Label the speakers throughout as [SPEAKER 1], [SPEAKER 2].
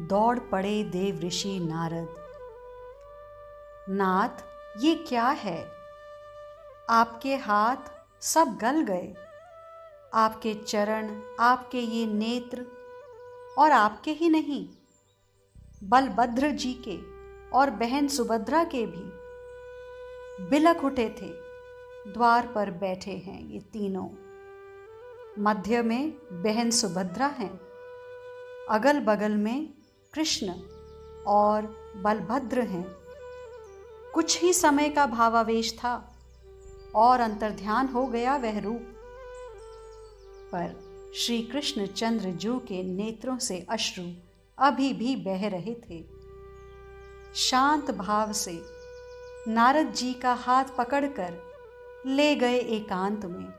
[SPEAKER 1] दौड़ पड़े देव ऋषि नारद। नाथ, ये क्या है? आपके हाथ सब गल गए, आपके चरण, आपके ये नेत्र, और आपके ही नहीं, बलभद्र जी के और बहन सुभद्रा के भी बिलख उठे थे। द्वार पर बैठे हैं ये तीनों। मध्य में बहन सुभद्रा हैं, अगल बगल में कृष्ण और बलभद्र हैं। कुछ ही समय का भावावेश था और अंतर्ध्यान हो गया वह रूप। पर श्री कृष्ण चंद्र जू के नेत्रों से अश्रु अभी भी बह रहे थे। शांत भाव से नारद जी का हाथ पकड़कर ले गए एकांत में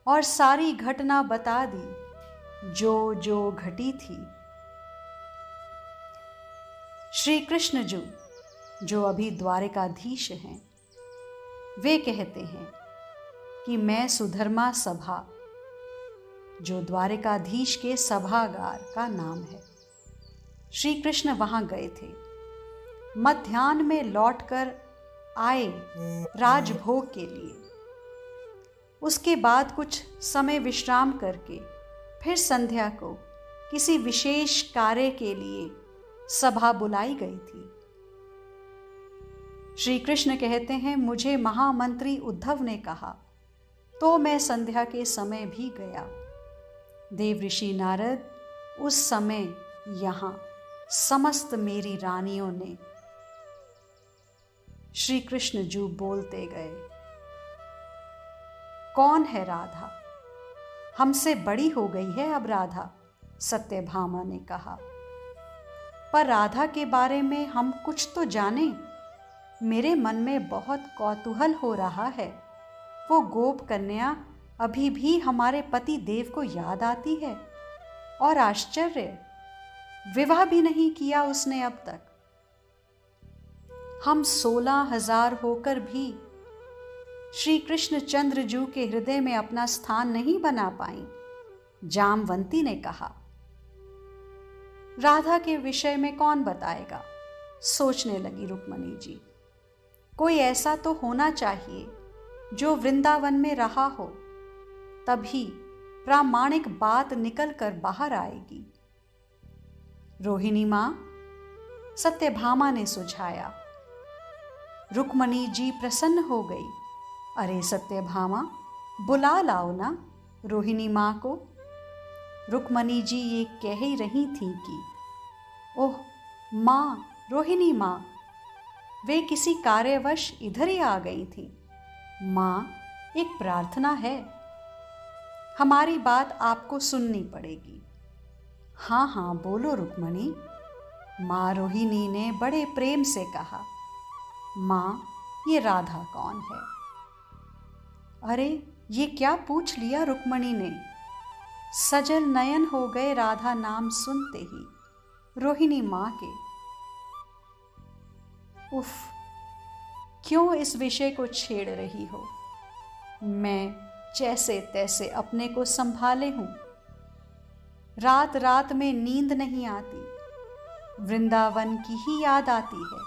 [SPEAKER 1] और सारी घटना बता दी जो जो घटी थी। श्री कृष्ण जी, जो अभी द्वारिकाधीश हैं, वे कहते हैं कि मैं सुधर्मा सभा, जो द्वारिकाधीश के सभागार का नाम है, श्री कृष्ण वहां गए थे। मध्याह्न में लौटकर आए राजभोग के लिए। उसके बाद कुछ समय विश्राम करके फिर संध्या को किसी विशेष कार्य के लिए सभा बुलाई गई थी। श्री कृष्ण कहते हैं, मुझे महामंत्री उद्धव ने कहा तो मैं संध्या के समय भी गया। देव ऋषि नारद, उस समय यहां समस्त मेरी रानियों ने। श्री कृष्ण जी बोलते गए, कौन है राधा? हमसे बड़ी हो गई है अब राधा, सत्यभामा ने कहा। पर राधा के बारे में हम कुछ तो जाने। मेरे मन में बहुत कौतूहल हो रहा है। वो गोप कन्या अभी भी हमारे पति देव को याद आती है, और आश्चर्य, विवाह भी नहीं किया उसने अब तक। हम 16,000 होकर भी श्री कृष्ण चंद्र जू के हृदय में अपना स्थान नहीं बना पाई, जामवंती ने कहा। राधा के विषय में कौन बताएगा? सोचने लगी रुक्मणी जी। कोई ऐसा तो होना चाहिए जो वृंदावन में रहा हो, तभी प्रामाणिक बात निकल कर बाहर आएगी। रोहिणी मां, सत्यभामा ने सुझाया। रुक्मणी जी प्रसन्न हो गई। अरे सत्यभामा, बुला लाओ ना रोहिणी मां को। रुक्मणी जी ये कह ही रही थी कि ओह मां, रोहिणी मां, वे किसी कार्यवश इधर ही आ गई थी। मां, एक प्रार्थना है, हमारी बात आपको सुननी पड़ेगी। हाँ हाँ, बोलो रुक्मणी, मां रोहिणी ने बड़े प्रेम से कहा। मां, ये राधा कौन है? अरे ये क्या पूछ लिया रुक्मणी ने। सजल नयन हो गए राधा नाम सुनते ही रोहिणी मां के। उफ, क्यों इस विषय को छेड़ रही हो? मैं जैसे तैसे अपने को संभाले हूं। रात रात में नींद नहीं आती, वृंदावन की ही याद आती है।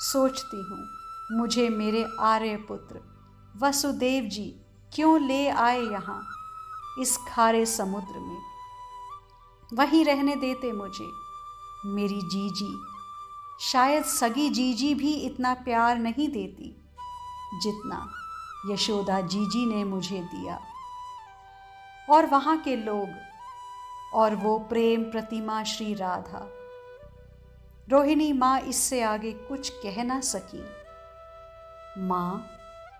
[SPEAKER 1] सोचती हूं मुझे मेरे आर्यपुत्र वसुदेव जी क्यों ले आए यहां इस खारे समुद्र में। वहीं रहने देते मुझे। मेरी जीजी, शायद सगी जीजी भी इतना प्यार नहीं देती जितना यशोदा जीजी ने मुझे दिया। और वहां के लोग, और वो प्रेम प्रतिमा श्री राधा। रोहिणी मां इससे आगे कुछ कह ना सकी। मां,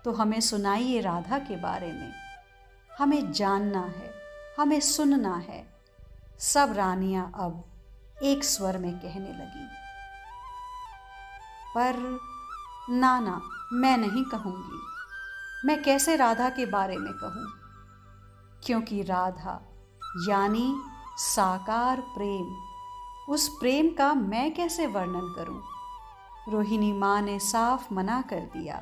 [SPEAKER 1] तो हमें सुनाइए राधा के बारे में। हमें जानना है, हमें सुनना है। सब रानियां अब एक स्वर में कहने लगी। पर ना, मैं नहीं कहूंगी। मैं कैसे राधा के बारे में कहूं? क्योंकि राधा यानी साकार प्रेम, उस प्रेम का मैं कैसे वर्णन करूं? रोहिणी मां ने साफ मना कर दिया।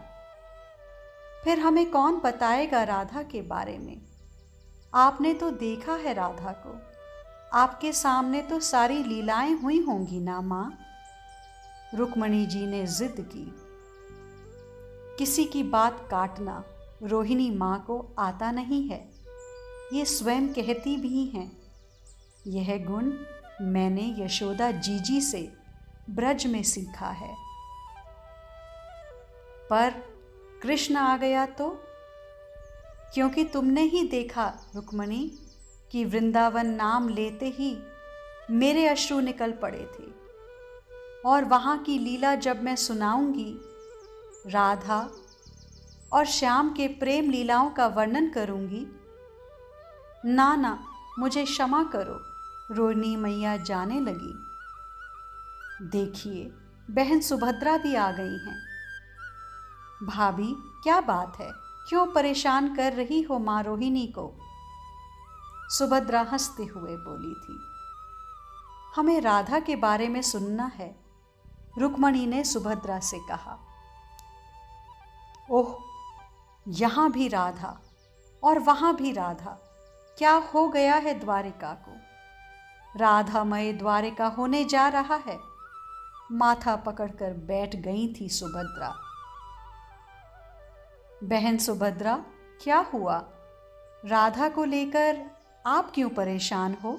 [SPEAKER 1] फिर हमें कौन बताएगा राधा के बारे में? आपने तो देखा है राधा को। आपके सामने तो सारी लीलाएं हुई होंगी ना माँ? रुक्मणी जी ने जिद की। किसी की बात काटना रोहिणी माँ को आता नहीं है, ये स्वयं कहती भी हैं। यह गुण मैंने यशोदा जीजी से ब्रज में सीखा है। पर कृष्ण आ गया तो? क्योंकि तुमने ही देखा रुक्मणी कि वृंदावन नाम लेते ही मेरे अश्रु निकल पड़े थे। और वहाँ की लीला जब मैं सुनाऊंगी, राधा और श्याम के प्रेम लीलाओं का वर्णन करूंगी, ना मुझे क्षमा करो, रोहिणी मैया जाने लगी। देखिए, बहन सुभद्रा भी आ गई हैं। भाभी, क्या बात है? क्यों परेशान कर रही हो माँ रोहिणी को? सुभद्रा हंसते हुए बोली थी। हमें राधा के बारे में सुनना है, रुक्मणी ने सुभद्रा से कहा। ओह, यहाँ भी राधा और वहाँ भी राधा, क्या हो गया है द्वारिका को? राधामय द्वारिका होने जा रहा है। माथा पकड़कर बैठ गई थी सुभद्रा। बहन सुभद्रा, क्या हुआ? राधा को लेकर आप क्यों परेशान हो?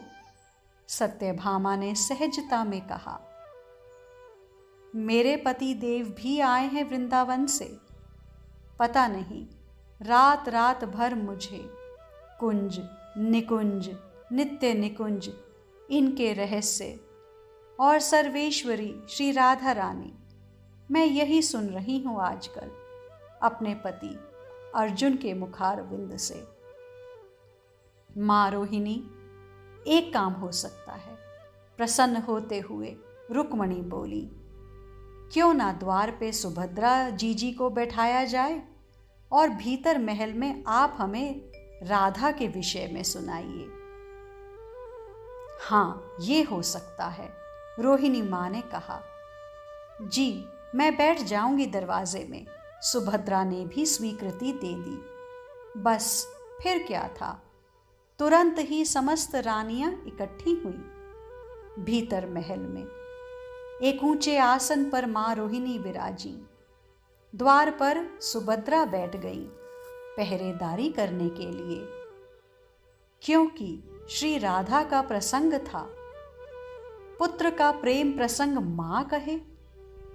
[SPEAKER 1] सत्यभामा ने सहजता में कहा। मेरे पति देव भी आए हैं वृंदावन से। पता नहीं, रात रात भर मुझे कुंज निकुंज, नित्य निकुंज, इनके रहस्य और सर्वेश्वरी श्री राधा रानी, मैं यही सुन रही हूँ आजकल अपने पति अर्जुन के मुखारविंद से। माँ रोहिणी, एक काम हो सकता है, प्रसन्न होते हुए रुक्मणी बोली। क्यों ना द्वार पे सुभद्रा जीजी को बैठाया जाए और भीतर महल में आप हमें राधा के विषय में सुनाइए। हाँ, ये हो सकता है, रोहिणी माँ ने कहा। जी, मैं बैठ जाऊंगी दरवाजे में, सुभद्रा ने भी स्वीकृति दे दी। बस फिर क्या था, तुरंत ही समस्त रानियां इकट्ठी हुई। भीतर महल में एक ऊंचे आसन पर माँ रोहिणी विराजी। द्वार पर सुभद्रा बैठ गई पहरेदारी करने के लिए, क्योंकि श्री राधा का प्रसंग था। पुत्र का प्रेम प्रसंग माँ कहे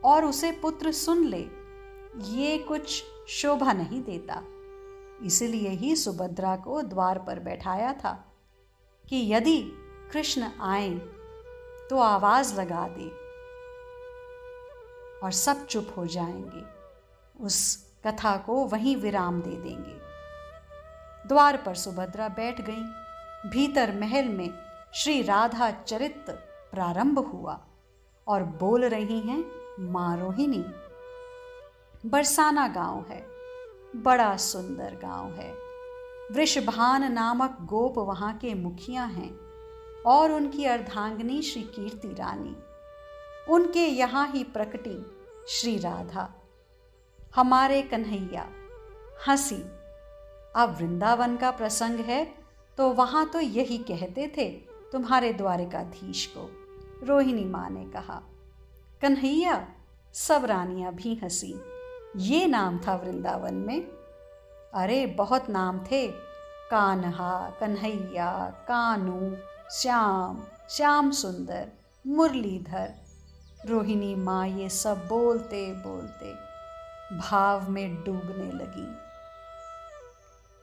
[SPEAKER 1] और उसे पुत्र सुन ले, ये कुछ शोभा नहीं देता। इसलिए ही सुभद्रा को द्वार पर बैठाया था कि यदि कृष्ण आए तो आवाज लगा दे और सब चुप हो जाएंगे, उस कथा को वहीं विराम दे देंगे। द्वार पर सुभद्रा बैठ गई। भीतर महल में श्री राधा चरित प्रारंभ हुआ और बोल रही हैं माँ रोहिणी। बरसाना गांव है, बड़ा सुंदर गांव है। वृषभान नामक गोप वहां के मुखिया हैं और उनकी अर्धांगिनी श्री कीर्ति रानी। उनके यहाँ ही प्रकटी श्री राधा, हमारे कन्हैया। हंसी। अब वृंदावन का प्रसंग है तो वहां तो यही कहते थे तुम्हारे द्वारिकाधीश को, रोहिणी माँ ने कहा। कन्हैया, सब रानियां भी हंसी। ये नाम था वृंदावन में? अरे बहुत नाम थे, कान्हा, कन्हैया, कानू, श्याम, श्याम सुंदर, मुरलीधर। रोहिणी माँ ये सब बोलते बोलते भाव में डूबने लगी।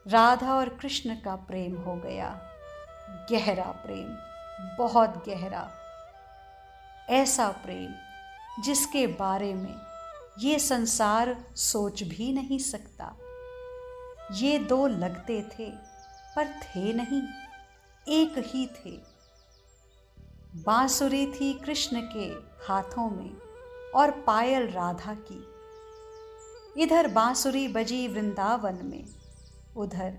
[SPEAKER 1] राधा और कृष्ण का प्रेम हो गया, गहरा प्रेम, बहुत गहरा। ऐसा प्रेम जिसके बारे में ये संसार सोच भी नहीं सकता। ये दो लगते थे पर थे नहीं, एक ही थे। बांसुरी थी कृष्ण के हाथों में और पायल राधा की। इधर बांसुरी बजी वृंदावन में, उधर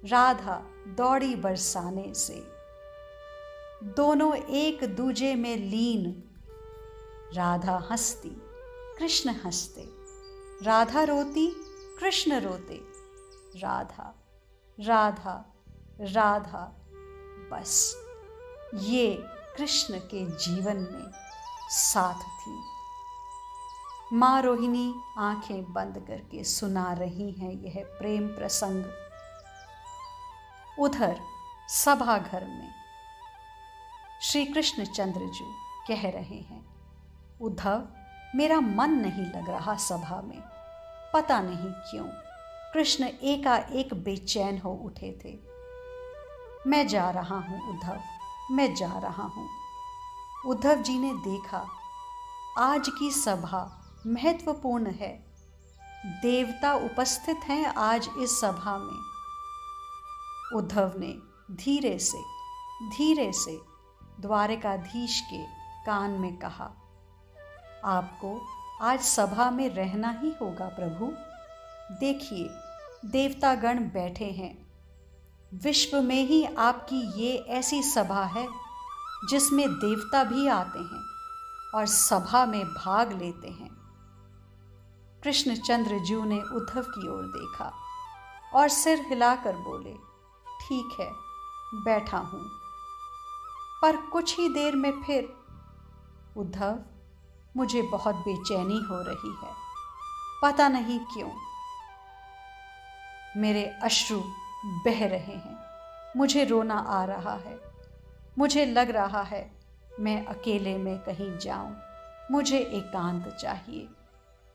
[SPEAKER 1] राधा दौड़ी बरसाने से। दोनों एक दूजे में लीन। राधा हंसती, कृष्ण हंसते। राधा रोती, कृष्ण रोते। राधा राधा राधा, बस ये कृष्ण के जीवन में साथ थी। माँ रोहिणी आंखें बंद करके सुना रही हैं यह प्रेम प्रसंग। उधर सभाघर में श्री कृष्ण चंद्र जी कह रहे हैं, उद्धव, मेरा मन नहीं लग रहा सभा में, पता नहीं क्यों। कृष्ण एकाएक बेचैन हो उठे थे। मैं जा रहा हूँ उद्धव, मैं जा रहा हूँ। उद्धव जी ने देखा आज की सभा महत्वपूर्ण है, देवता उपस्थित हैं आज इस सभा में। उद्धव ने धीरे से द्वारिकाधीश के कान में कहा, आपको आज सभा में रहना ही होगा प्रभु। देखिए देवतागण बैठे हैं। विश्व में ही आपकी ये ऐसी सभा है जिसमें देवता भी आते हैं और सभा में भाग लेते हैं। कृष्णचंद्र जी ने उद्धव की ओर देखा और सिर हिलाकर बोले, ठीक है, बैठा हूं। पर कुछ ही देर में फिर, उद्धव, मुझे बहुत बेचैनी हो रही है, पता नहीं क्यों। मेरे अश्रु बह रहे हैं, मुझे रोना आ रहा है। मुझे लग रहा है मैं अकेले में कहीं जाऊं, मुझे एकांत चाहिए।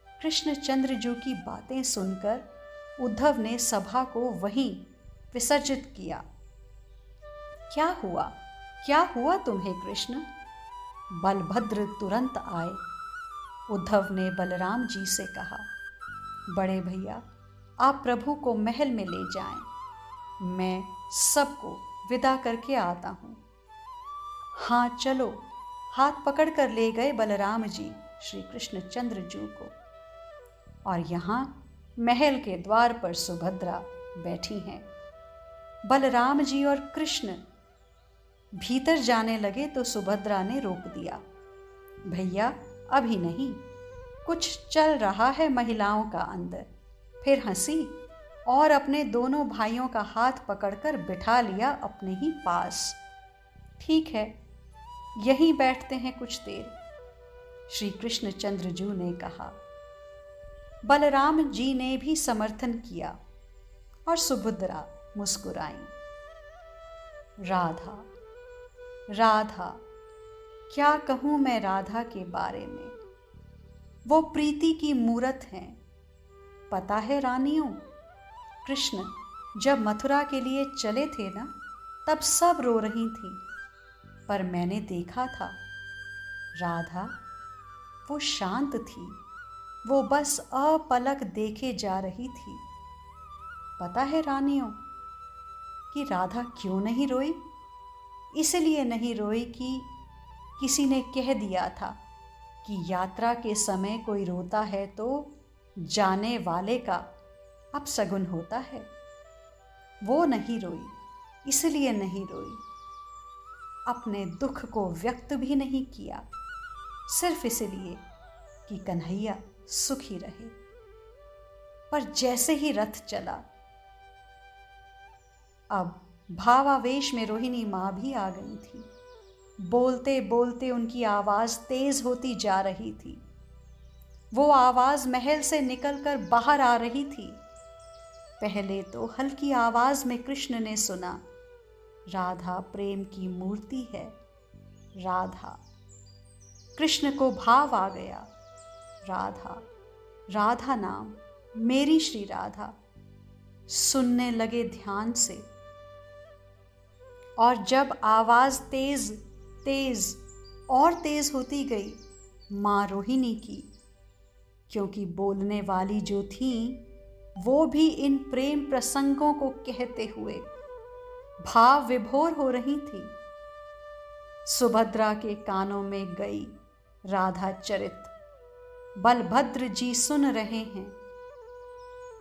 [SPEAKER 1] कृष्णचंद्र जी की बातें सुनकर उद्धव ने सभा को वहीं विसर्जित किया। क्या हुआ तुम्हें कृष्ण? बलभद्र तुरंत आए। उद्धव ने बलराम जी से कहा, बड़े भैया, आप प्रभु को महल में ले जाएं, मैं सबको विदा करके आता हूँ। हाँ चलो, हाथ पकड़कर ले गए बलराम जी श्री कृष्णचंद्र जी को। और यहाँ महल के द्वार पर सुभद्रा बैठी हैं। बलराम जी और कृष्ण भीतर जाने लगे तो सुभद्रा ने रोक दिया, भैया अभी नहीं, कुछ चल रहा है महिलाओं का अंदर। फिर हंसी और अपने दोनों भाइयों का हाथ पकड़कर बिठा लिया अपने ही पास। ठीक है, यहीं बैठते हैं कुछ देर, श्री कृष्णचंद्र जी ने कहा। बलराम जी ने भी समर्थन किया और सुभद्रा मुस्कुराई। राधा, राधा, क्या कहूँ मैं राधा के बारे में, वो प्रीति की मूरत हैं। पता है रानियों, कृष्ण जब मथुरा के लिए चले थे ना, तब सब रो रही थी, पर मैंने देखा था राधा, वो शांत थी, वो बस अपलक देखे जा रही थी। पता है रानियों कि राधा क्यों नहीं रोई? इसलिए नहीं रोई कि किसी ने कह दिया था कि यात्रा के समय कोई रोता है तो जाने वाले का अपशगुन होता है। वो नहीं रोई, इसलिए नहीं रोई। अपने दुख को व्यक्त भी नहीं किया, सिर्फ इसलिए कि कन्हैया सुखी रहे। पर जैसे ही रथ चला, अब भावावेश में रोहिणी माँ भी आ गई थी। बोलते बोलते उनकी आवाज़ तेज होती जा रही थी। वो आवाज़ महल से निकलकर बाहर आ रही थी। पहले तो हल्की आवाज़ में कृष्ण ने सुना, राधा प्रेम की मूर्ति है, राधा। कृष्ण को भाव आ गया, राधा, राधा नाम, मेरी श्री राधा। सुनने लगे ध्यान से, और जब आवाज़ तेज तेज और तेज होती गई माँ रोहिणी की, क्योंकि बोलने वाली जो थी वो भी इन प्रेम प्रसंगों को कहते हुए भाव विभोर हो रही थी। सुभद्रा के कानों में गई राधा चरित, बलभद्र जी सुन रहे हैं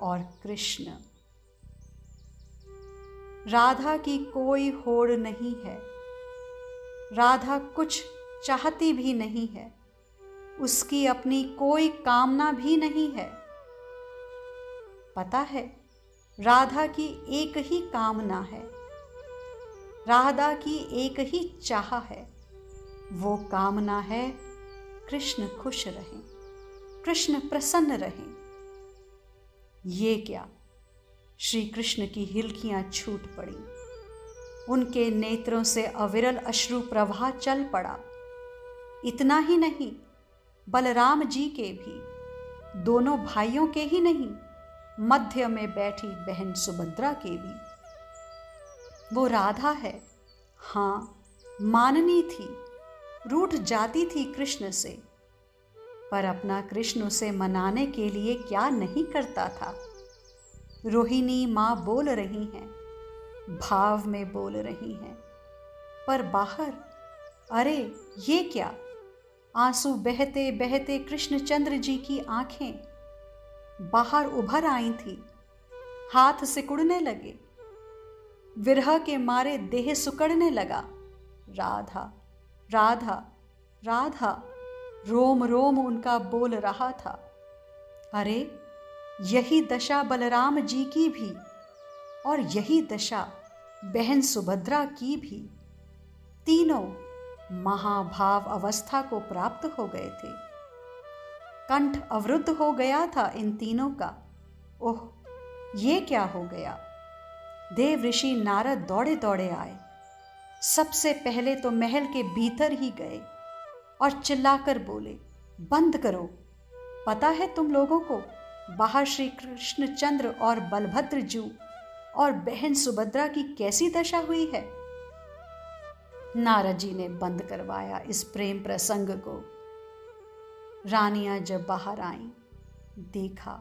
[SPEAKER 1] और कृष्ण। राधा की कोई होड़ नहीं है, राधा कुछ चाहती भी नहीं है, उसकी अपनी कोई कामना भी नहीं है। पता है, राधा की एक ही कामना है, राधा की एक ही चाह है, वो कामना है कृष्ण खुश रहें, कृष्ण प्रसन्न रहें। ये क्या, श्री कृष्ण की हिलकियां छूट पड़ी, उनके नेत्रों से अविरल अश्रु प्रवाह चल पड़ा। इतना ही नहीं, बलराम जी के भी, दोनों भाइयों के ही नहीं, मध्य में बैठी बहन सुभद्रा के भी। वो राधा है, हाँ, माननी थी, रूठ जाती थी कृष्ण से, पर अपना कृष्ण उसे मनाने के लिए क्या नहीं करता था। रोहिणी माँ बोल रही हैं, भाव में बोल रही हैं, पर बाहर, अरे ये क्या, आंसू बहते बहते कृष्णचंद्र जी की आंखें बाहर उभर आई थी, हाथ सिकुड़ने लगे, विरह के मारे देह सुकड़ने लगा। राधा राधा राधा, रोम रोम उनका बोल रहा था। अरे यही दशा बलराम जी की भी, और यही दशा बहन सुभद्रा की भी। तीनों महाभाव अवस्था को प्राप्त हो गए थे। कंठ अवरुद्ध हो गया था इन तीनों का। ओह, ये क्या हो गया। देव ऋषि नारद दौड़े दौड़े आए। सबसे पहले तो महल के भीतर ही गए और चिल्लाकर बोले, बंद करो, पता है तुम लोगों को बाहर श्री कृष्णचंद्र और बलभद्र जी और बहन सुभद्रा की कैसी दशा हुई है। नारद जी ने बंद करवाया इस प्रेम प्रसंग को। रानियां जब बाहर आईं, देखा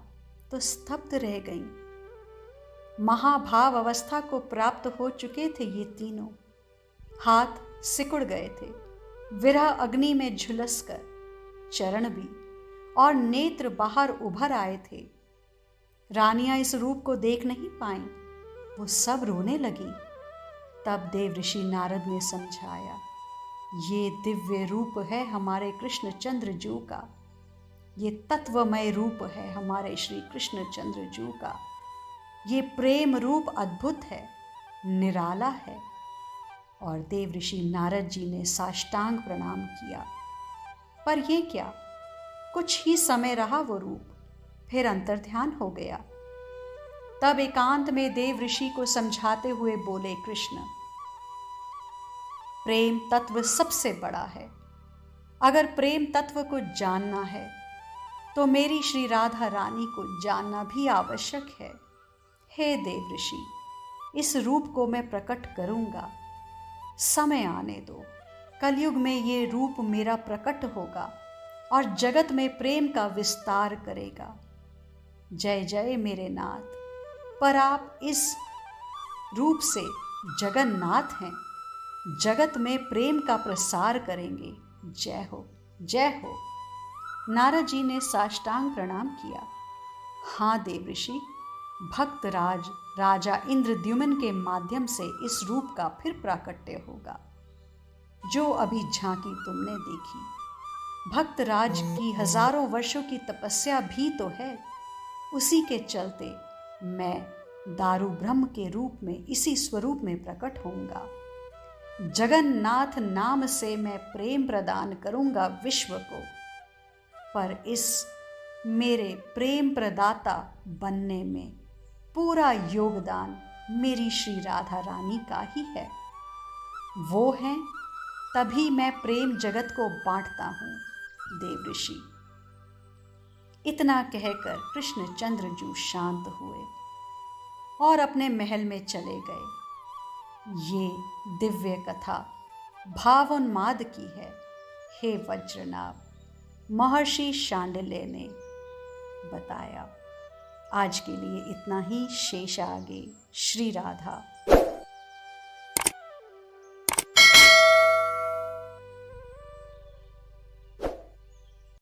[SPEAKER 1] तो स्तब्ध रह गईं। महाभाव अवस्था को प्राप्त हो चुके थे ये तीनों। हाथ सिकुड़ गए थे, विरह अग्नि में झुलसकर, चरण भी और नेत्र बाहर उभर आए थे। रानियां इस रूप को देख नहीं पाईं, वो सब रोने लगी। तब देव ऋषि नारद ने समझाया, ये दिव्य रूप है हमारे कृष्णचंद्र जी का, ये तत्वमय रूप है हमारे श्री कृष्णचंद्र जी का। ये प्रेम रूप अद्भुत है, निराला है। और देव ऋषि नारद जी ने साष्टांग प्रणाम किया। पर ये क्या, कुछ ही समय रहा वो रूप, फिर अंतर्ध्यान हो गया। तब एकांत में देव ऋषि को समझाते हुए बोले कृष्ण, प्रेम तत्व सबसे बड़ा है। अगर प्रेम तत्व को जानना है तो मेरी श्री राधा रानी को जानना भी आवश्यक है। हे देव ऋषि, इस रूप को मैं प्रकट करूंगा। समय आने दो, कलयुग में ये रूप मेरा प्रकट होगा और जगत में प्रेम का विस्तार करेगा। जय जय मेरे नाथ, पर आप इस रूप से जगन्नाथ हैं, जगत में प्रेम का प्रसार करेंगे। जय हो, जय हो। नारद जी ने साष्टांग प्रणाम किया। हाँ देव ऋषि, भक्त राजा इंद्रद्युम्न के माध्यम से इस रूप का फिर प्राकट्य होगा। जो अभी झांकी तुमने देखी, भक्त राज की हजारों वर्षों की तपस्या भी तो है। उसी के चलते मैं दारू ब्रह्म के रूप में इसी स्वरूप में प्रकट होऊंगा। जगन्नाथ नाम से मैं प्रेम प्रदान करूंगा विश्व को। पर इस मेरे प्रेम प्रदाता बनने में पूरा योगदान मेरी श्री राधा रानी का ही है। वो हैं, तभी मैं प्रेम जगत को बांटता हूँ देव ऋषि। इतना कहकर कृष्णचंद्र जी शांत हुए और अपने महल में चले गए। ये दिव्य कथा भावोन्माद की है। हे वज्रनाभ, महर्षि शांडिल्य ने बताया। आज के लिए इतना ही, शेष आगे। श्री राधा।